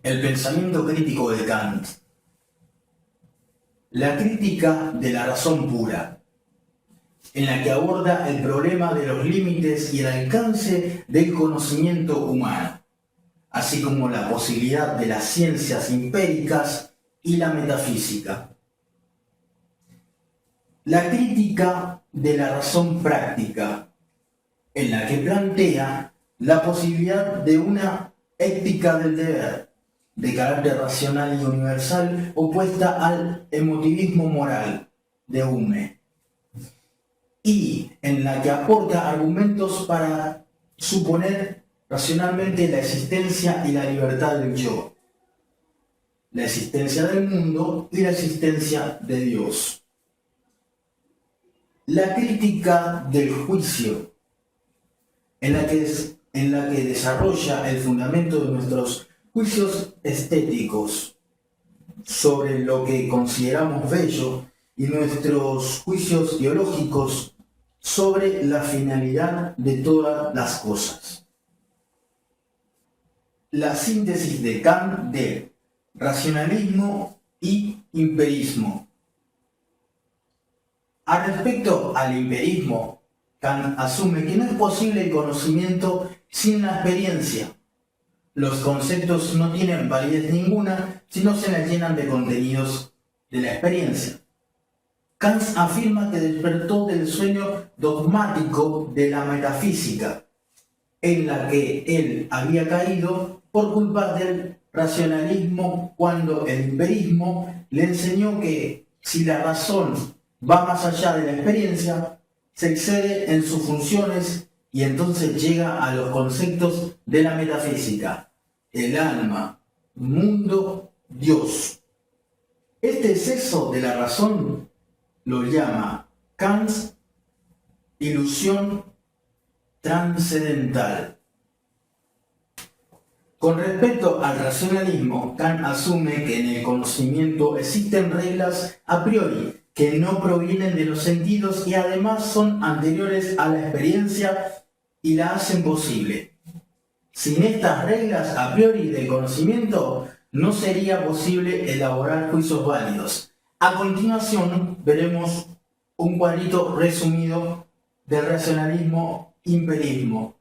El pensamiento crítico de Kant. La crítica de la razón pura, en la que aborda el problema de los límites y el alcance del conocimiento humano, así como la posibilidad de las ciencias empíricas y la metafísica. La crítica de la razón práctica, en la que plantea la posibilidad de una ética del deber, de carácter racional y universal, opuesta al emotivismo moral de Hume, y en la que aporta argumentos para suponer racionalmente la existencia y la libertad del yo, la existencia del mundo y la existencia de Dios. La crítica del juicio, en la que desarrolla el fundamento de nuestros juicios estéticos sobre lo que consideramos bello y nuestros juicios teológicos sobre la finalidad de todas las cosas. La síntesis de Kant de racionalismo y empirismo. Al respecto al empirismo, Kant asume que no es posible el conocimiento sin la experiencia. Los conceptos no tienen validez ninguna si no se les llenan de contenidos de la experiencia. Kant afirma que despertó del sueño dogmático de la metafísica, en la que él había caído por culpa del racionalismo, cuando el empirismo le enseñó que si la razón va más allá de la experiencia, se excede en sus funciones y entonces llega a los conceptos de la metafísica: el alma, mundo, Dios. Este exceso de la razón lo llama Kant ilusión trascendental. Con respecto al racionalismo, Kant asume que en el conocimiento existen reglas a priori que no provienen de los sentidos y además son anteriores a la experiencia y la hacen posible. Sin estas reglas a priori del conocimiento, no sería posible elaborar juicios válidos. A continuación, veremos un cuadrito resumido del racionalismo empirismo.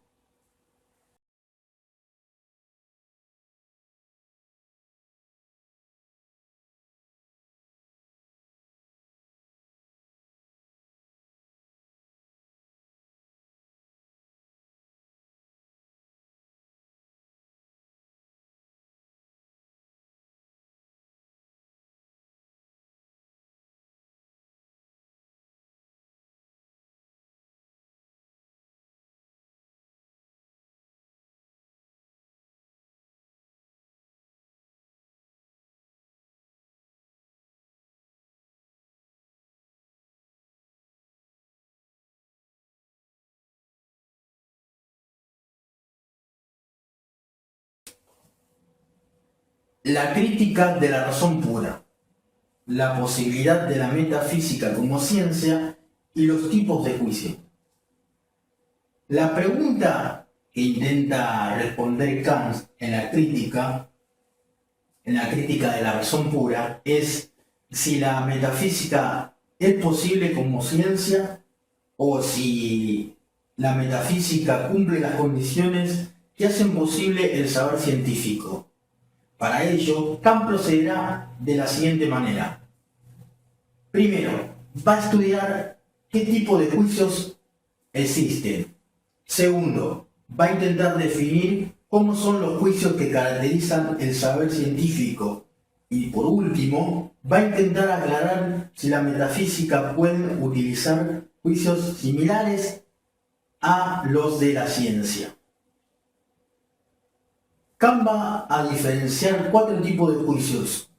La crítica de la razón pura, la posibilidad de la metafísica como ciencia y los tipos de juicio. La pregunta que intenta responder Kant en la crítica de la razón pura, es si la metafísica es posible como ciencia o si la metafísica cumple las condiciones que hacen posible el saber científico. Para ello, Kant procederá de la siguiente manera. Primero, va a estudiar qué tipo de juicios existen. Segundo, va a intentar definir cómo son los juicios que caracterizan el saber científico. Y por último, va a intentar aclarar si la metafísica puede utilizar juicios similares a los de la ciencia. Kant va a diferenciar 4 tipos de juicios,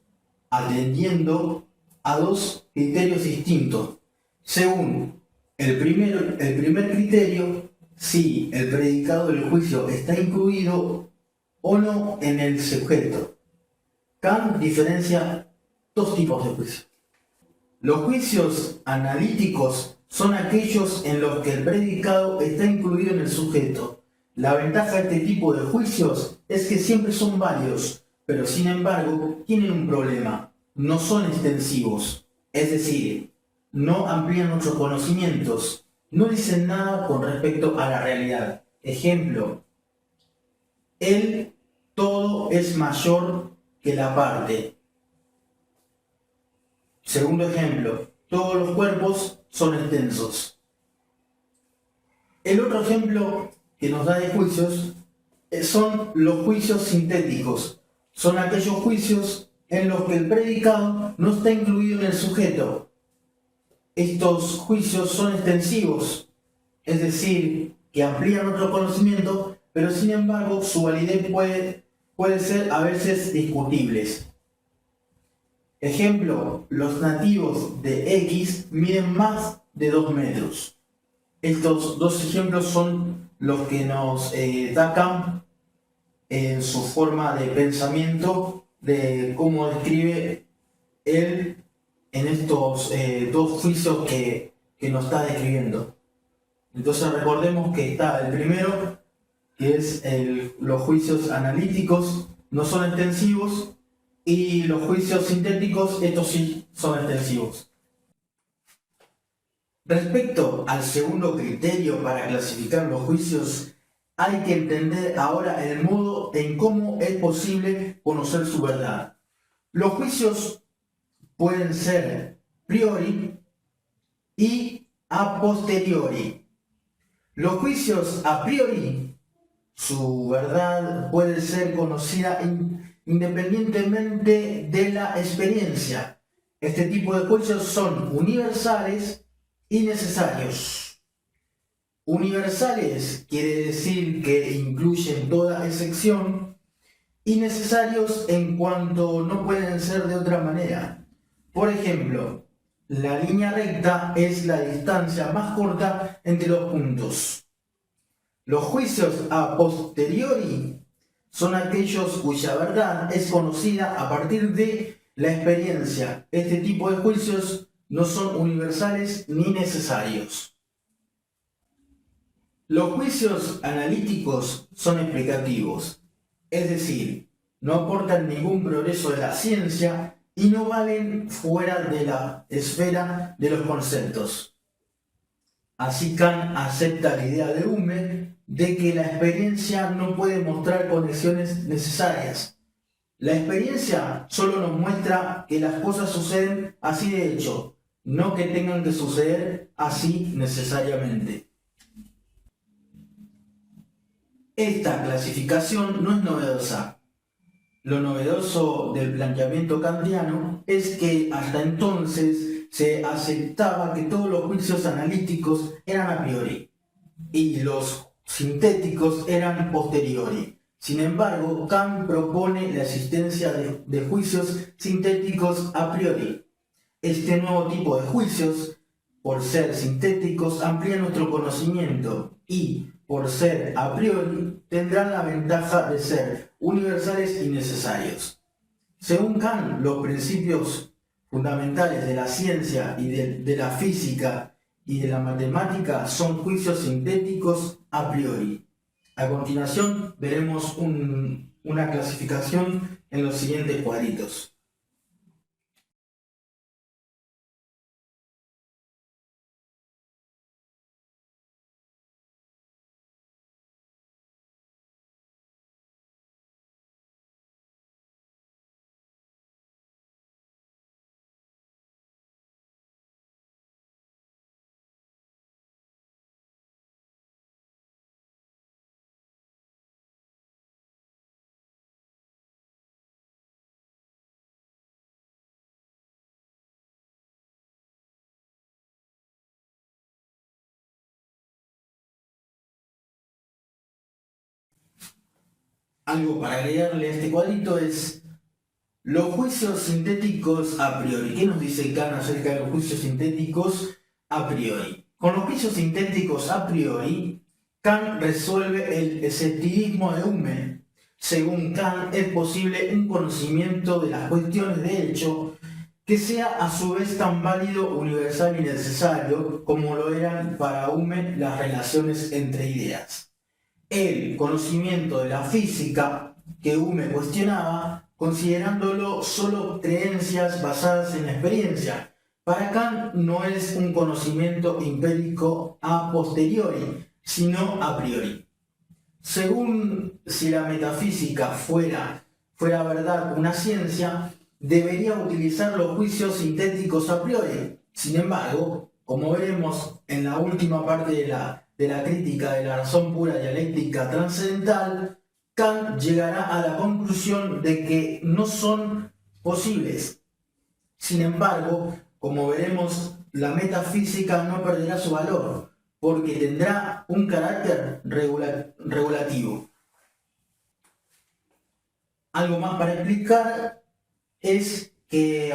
atendiendo a 2 criterios distintos. Según el primer criterio, si el predicado del juicio está incluido o no en el sujeto. Kant diferencia 2 tipos de juicios. Los juicios analíticos son aquellos en los que el predicado está incluido en el sujeto. La ventaja de este tipo de juicios es que siempre son válidos, pero sin embargo tienen un problema, no son extensivos, es decir, no amplían nuestros conocimientos, no dicen nada con respecto a la realidad. Ejemplo, el todo es mayor que la parte. Segundo ejemplo, todos los cuerpos son extensos. El otro ejemplo que nos da de juicios son los juicios sintéticos. Son aquellos juicios en los que el predicado no está incluido en el sujeto. Estos juicios son extensivos, es decir, que amplían nuestro conocimiento, pero sin embargo su validez puede ser a veces discutibles. Ejemplo, los nativos de X miden más de 2 metros. Estos dos ejemplos son los que nos da Kant en su forma de pensamiento de cómo describe él en estos dos juicios que nos está describiendo. Entonces recordemos que está el primero, que es los juicios analíticos, no son extensivos, y los juicios sintéticos, estos sí son extensivos. Respecto al segundo criterio para clasificar los juicios, hay que entender ahora el modo en cómo es posible conocer su verdad. Los juicios pueden ser priori y a posteriori. Los juicios a priori, su verdad puede ser conocida independientemente de la experiencia. Este tipo de juicios son universales y necesarios. Universales quiere decir que incluyen toda excepción, y necesarios en cuanto no pueden ser de otra manera. Por ejemplo, la línea recta es la distancia más corta entre los puntos. Los juicios a posteriori son aquellos cuya verdad es conocida a partir de la experiencia. Este tipo de juicios no son universales ni necesarios. Los juicios analíticos son explicativos, es decir, no aportan ningún progreso de la ciencia y no valen fuera de la esfera de los conceptos. Así Kant acepta la idea de Hume de que la experiencia no puede mostrar conexiones necesarias. La experiencia solo nos muestra que las cosas suceden así de hecho, no que tengan que suceder así necesariamente. Esta clasificación no es novedosa. Lo novedoso del planteamiento kantiano es que hasta entonces se aceptaba que todos los juicios analíticos eran a priori y los sintéticos eran posteriori. Sin embargo, Kant propone la existencia de juicios sintéticos a priori. Este nuevo tipo de juicios, por ser sintéticos, amplían nuestro conocimiento y, por ser a priori, tendrán la ventaja de ser universales y necesarios. Según Kant, los principios fundamentales de la ciencia y de la física y de la matemática son juicios sintéticos a priori. A continuación veremos una clasificación en los siguientes cuadritos. Algo para agregarle a este cuadrito es los juicios sintéticos a priori. ¿Qué nos dice Kant acerca de los juicios sintéticos a priori? Con los juicios sintéticos a priori, Kant resuelve el escepticismo de Hume. Según Kant, es posible un conocimiento de las cuestiones de hecho que sea a su vez tan válido, universal y necesario como lo eran para Hume las relaciones entre ideas. El conocimiento de la física que Hume cuestionaba, considerándolo solo creencias basadas en la experiencia. Para Kant no es un conocimiento empírico a posteriori, sino a priori. Según si la metafísica fuera verdad una ciencia, debería utilizar los juicios sintéticos a priori. Sin embargo, como veremos en la última parte de la crítica de la razón pura dialéctica trascendental, Kant llegará a la conclusión de que no son posibles. Sin embargo, como veremos, la metafísica no perderá su valor, porque tendrá un carácter regulativo. Algo más para explicar es que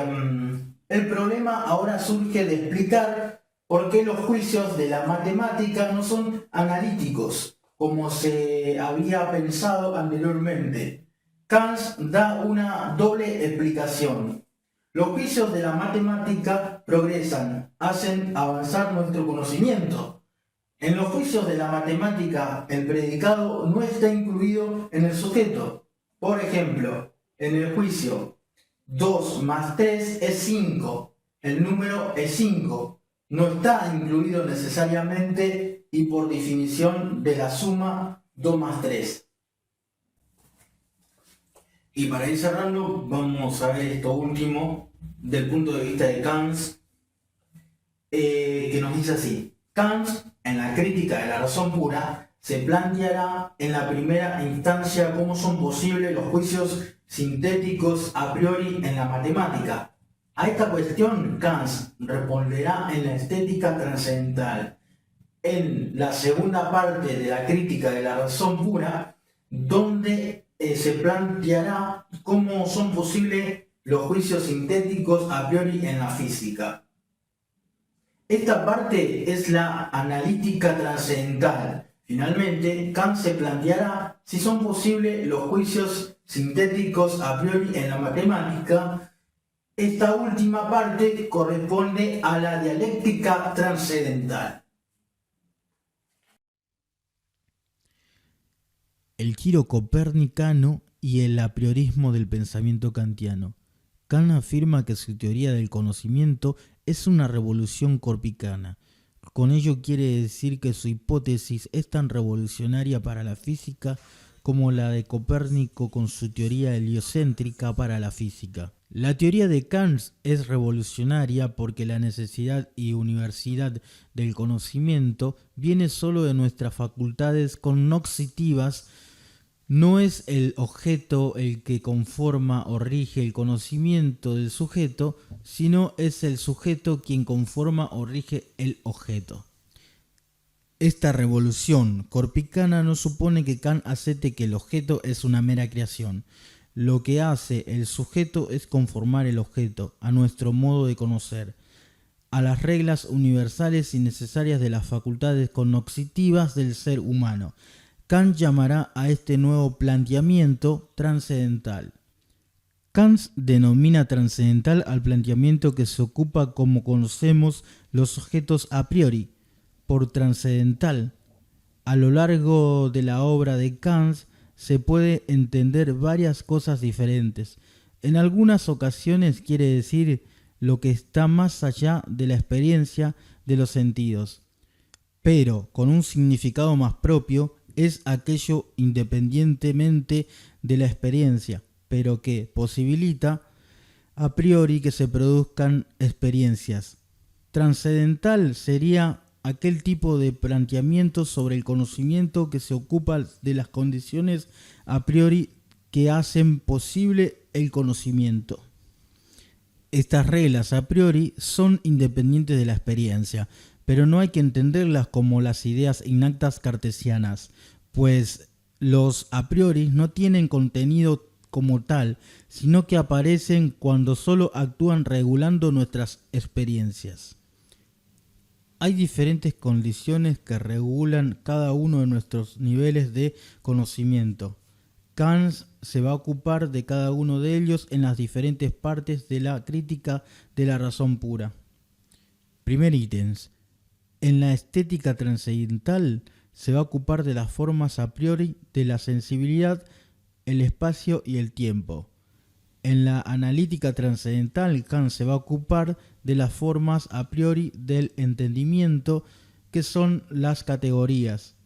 el problema ahora surge de explicar por qué los juicios de la matemática no son analíticos, como se había pensado anteriormente. Kant da una doble explicación. Los juicios de la matemática progresan, hacen avanzar nuestro conocimiento. En los juicios de la matemática, el predicado no está incluido en el sujeto. Por ejemplo, en el juicio 2 más 3 es 5, el número es 5, no está incluido necesariamente y por definición de la suma 2 más 3. Y para ir cerrando, vamos a ver esto último del punto de vista de Kant, que nos dice así: Kant, en la crítica de la razón pura, se planteará en la primera instancia cómo son posibles los juicios sintéticos a priori en la matemática. A esta cuestión Kant responderá en la estética trascendental, en la segunda parte de la crítica de la razón pura, donde se planteará cómo son posibles los juicios sintéticos a priori en la física. Esta parte es la analítica trascendental. Finalmente, Kant se planteará si son posibles los juicios sintéticos a priori en la matemática. Esta última parte corresponde a la dialéctica trascendental. El giro copernicano y el apriorismo del pensamiento kantiano. Kant afirma que su teoría del conocimiento es una revolución copernicana. Con ello quiere decir que su hipótesis es tan revolucionaria para la física como la de Copérnico con su teoría heliocéntrica para la física. La teoría de Kant es revolucionaria porque la necesidad y universalidad del conocimiento viene solo de nuestras facultades cognitivas. No es el objeto el que conforma o rige el conocimiento del sujeto, sino es el sujeto quien conforma o rige el objeto. Esta revolución copernicana no supone que Kant acepte que el objeto es una mera creación. Lo que hace el sujeto es conformar el objeto a nuestro modo de conocer, a las reglas universales y necesarias de las facultades cognitivas del ser humano. Kant llamará a este nuevo planteamiento trascendental. Kant denomina trascendental al planteamiento que se ocupa como conocemos los objetos a priori. Por trascendental, a lo largo de la obra de Kant se puede entender varias cosas diferentes. En algunas ocasiones quiere decir lo que está más allá de la experiencia de los sentidos, pero con un significado más propio es aquello independientemente de la experiencia, pero que posibilita a priori que se produzcan experiencias. Trascendental sería aquel tipo de planteamiento sobre el conocimiento que se ocupa de las condiciones a priori que hacen posible el conocimiento. Estas reglas a priori son independientes de la experiencia, pero no hay que entenderlas como las ideas innatas cartesianas, pues los a priori no tienen contenido como tal, sino que aparecen cuando solo actúan regulando nuestras experiencias. Hay diferentes condiciones que regulan cada uno de nuestros niveles de conocimiento. Kant se va a ocupar de cada uno de ellos en las diferentes partes de la crítica de la razón pura. Primer ítem. En la estética trascendental se va a ocupar de las formas a priori de la sensibilidad el espacio y el tiempo. En la analítica trascendental, Kant se va a ocupar de las formas a priori del entendimiento, que son las categorías.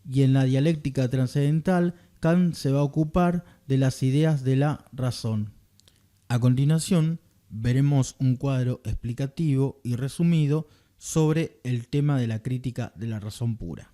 Y en la dialéctica trascendental, Kant se va a ocupar de las ideas de la razón. A continuación, veremos un cuadro explicativo y resumido sobre el tema de la crítica de la razón pura.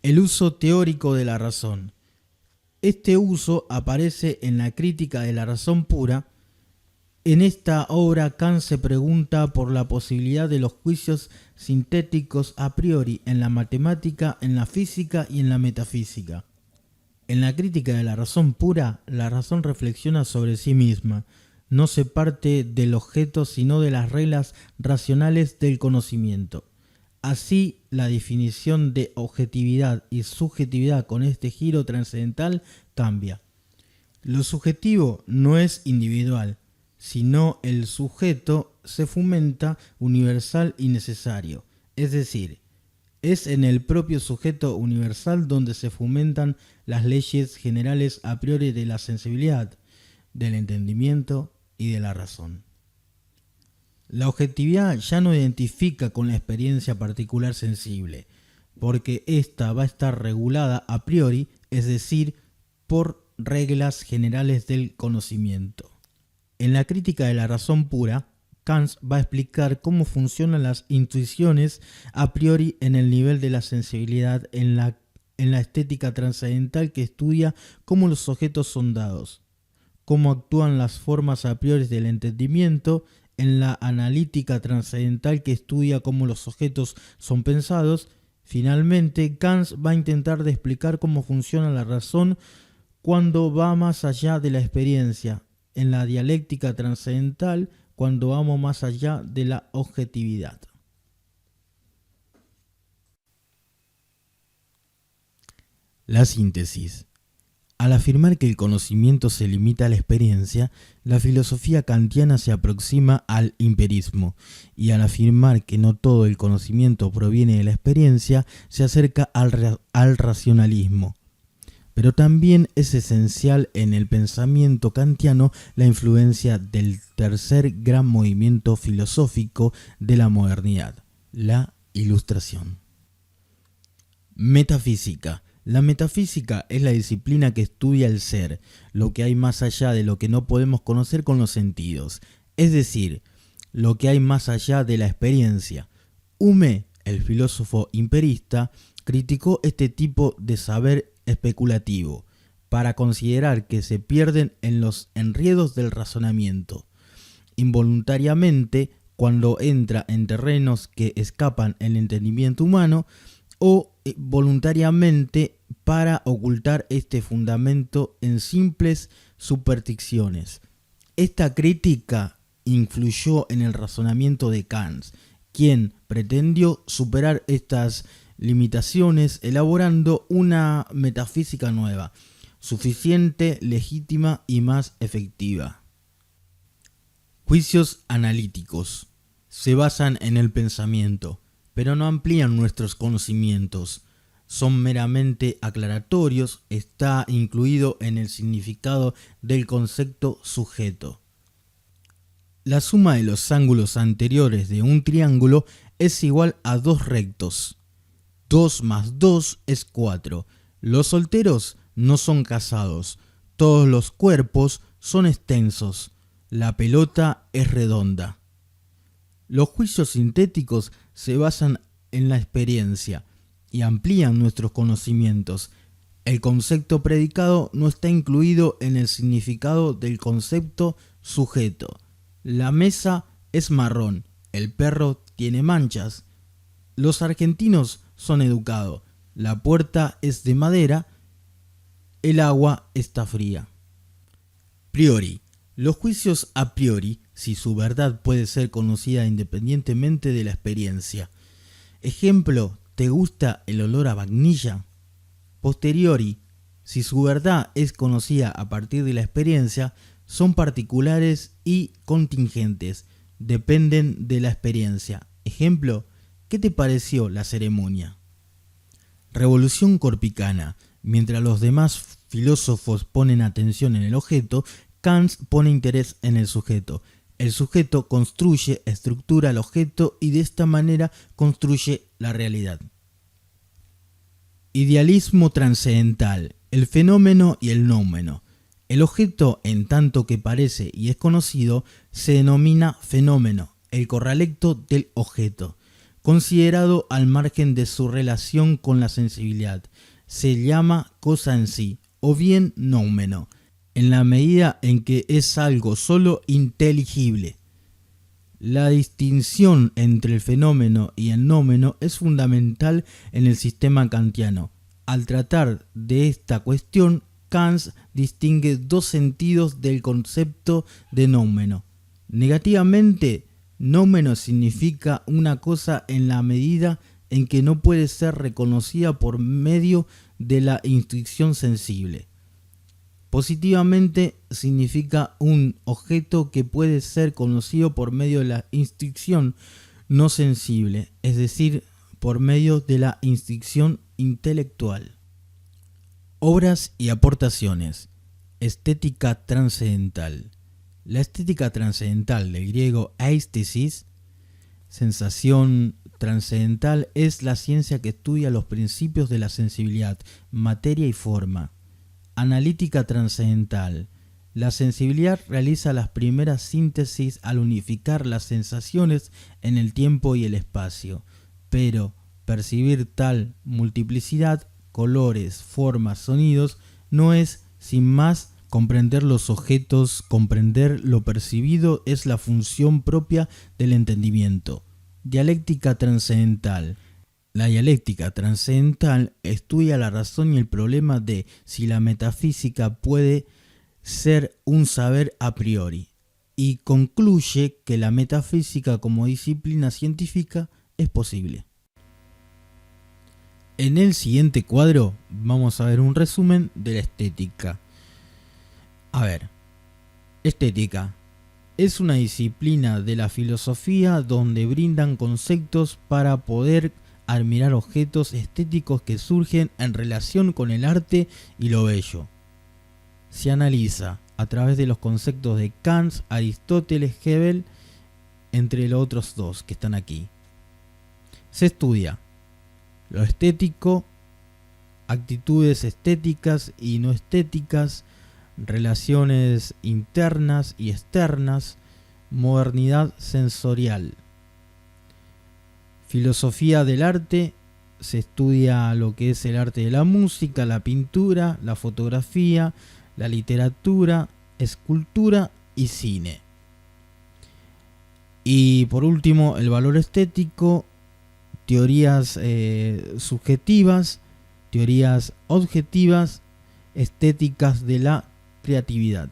El uso teórico de la razón. Este uso aparece en la crítica de la razón pura. En esta obra, Kant se pregunta por la posibilidad de los juicios sintéticos a priori en la matemática, en la física y en la metafísica. En la crítica de la razón pura, la razón reflexiona sobre sí misma. No se parte del objeto, sino de las reglas racionales del conocimiento. Así, la definición de objetividad y subjetividad con este giro trascendental cambia. Lo subjetivo no es individual, sino el sujeto se fomenta universal y necesario. Es decir, es en el propio sujeto universal donde se fomentan las leyes generales a priori de la sensibilidad, del entendimiento y de la razón. La objetividad ya no identifica con la experiencia particular sensible, porque ésta va a estar regulada a priori, es decir, por reglas generales del conocimiento. En la crítica de la razón pura, Kant va a explicar cómo funcionan las intuiciones a priori en el nivel de la sensibilidad en la estética trascendental, que estudia cómo los objetos son dados, cómo actúan las formas a priori del entendimiento, en la analítica trascendental, que estudia cómo los objetos son pensados. Finalmente, Kant va a intentar de explicar cómo funciona la razón cuando va más allá de la experiencia, en la dialéctica trascendental, cuando vamos más allá de la objetividad. La síntesis. Al afirmar que el conocimiento se limita a la experiencia, la filosofía kantiana se aproxima al empirismo, y al afirmar que no todo el conocimiento proviene de la experiencia, se acerca al racionalismo. Pero también es esencial en el pensamiento kantiano la influencia del tercer gran movimiento filosófico de la modernidad, la Ilustración. Metafísica. La metafísica es la disciplina que estudia el ser, lo que hay más allá de lo que no podemos conocer con los sentidos, es decir, lo que hay más allá de la experiencia. Hume, el filósofo empirista, criticó este tipo de saber especulativo, para considerar que se pierden en los enredos del razonamiento, involuntariamente cuando entra en terrenos que escapan el entendimiento humano, o voluntariamente para ocultar este fundamento en simples supersticiones. Esta crítica influyó en el razonamiento de Kant, quien pretendió superar estas limitaciones elaborando una metafísica nueva, suficiente, legítima y más efectiva. Juicios analíticos. Se basan en el pensamiento, pero no amplían nuestros conocimientos. Son meramente aclaratorios, está incluido en el significado del concepto sujeto. La suma de los ángulos anteriores de un triángulo es igual a 2 rectos. 2 más 2 es 4. Los solteros no son casados. Todos los cuerpos son extensos. La pelota es redonda. Los juicios sintéticos se basan en la experiencia y amplían nuestros conocimientos. El concepto predicado no está incluido en el significado del concepto sujeto. La mesa es marrón, el perro tiene manchas. Los argentinos son educados, la puerta es de madera, el agua está fría. Priori. Los juicios a priori, si su verdad puede ser conocida independientemente de la experiencia. Ejemplo, ¿te gusta el olor a vainilla? Posteriori, si su verdad es conocida a partir de la experiencia, son particulares y contingentes, dependen de la experiencia. Ejemplo, ¿qué te pareció la ceremonia? Revolución corpicana. Mientras los demás filósofos ponen atención en el objeto, Kant pone interés en el sujeto. El sujeto construye, estructura el objeto y de esta manera construye la realidad. Idealismo trascendental, el fenómeno y el noumeno. El objeto, en tanto que parece y es conocido, se denomina fenómeno, el correlato del objeto, considerado al margen de su relación con la sensibilidad. Se llama cosa en sí, o bien noumeno, en la medida en que es algo solo inteligible. La distinción entre el fenómeno y el noumeno es fundamental en el sistema kantiano. Al tratar de esta cuestión, Kant distingue dos sentidos del concepto de noumeno. Negativamente, noumeno significa una cosa en la medida en que no puede ser reconocida por medio de la instrucción sensible. Positivamente significa un objeto que puede ser conocido por medio de la instrucción no sensible, es decir, por medio de la instrucción intelectual. Obras y aportaciones. Estética trascendental. La estética trascendental, del griego eistesis, sensación trascendental, es la ciencia que estudia los principios de la sensibilidad, materia y forma. Analítica trascendental. La sensibilidad realiza las primeras síntesis al unificar las sensaciones en el tiempo y el espacio, pero percibir tal multiplicidad, colores, formas, sonidos, no es, sin más, comprender los objetos. Comprender lo percibido es la función propia del entendimiento. Dialéctica trascendental. La dialéctica trascendental estudia la razón y el problema de si la metafísica puede ser un saber a priori, y concluye que la metafísica como disciplina científica es posible. En el siguiente cuadro vamos a ver un resumen de la estética. Estética. Es una disciplina de la filosofía donde brindan conceptos para poder admirar objetos estéticos que surgen en relación con el arte y lo bello. Se analiza a través de los conceptos de Kant, Aristóteles, Hegel, entre los otros dos que están aquí. Se estudia lo estético, actitudes estéticas y no estéticas, relaciones internas y externas, modernidad sensorial. Filosofía del arte, se estudia lo que es el arte de la música, la pintura, la fotografía, la literatura, escultura y cine. Y por último, el valor estético, teorías subjetivas, teorías objetivas, estéticas de la creatividad.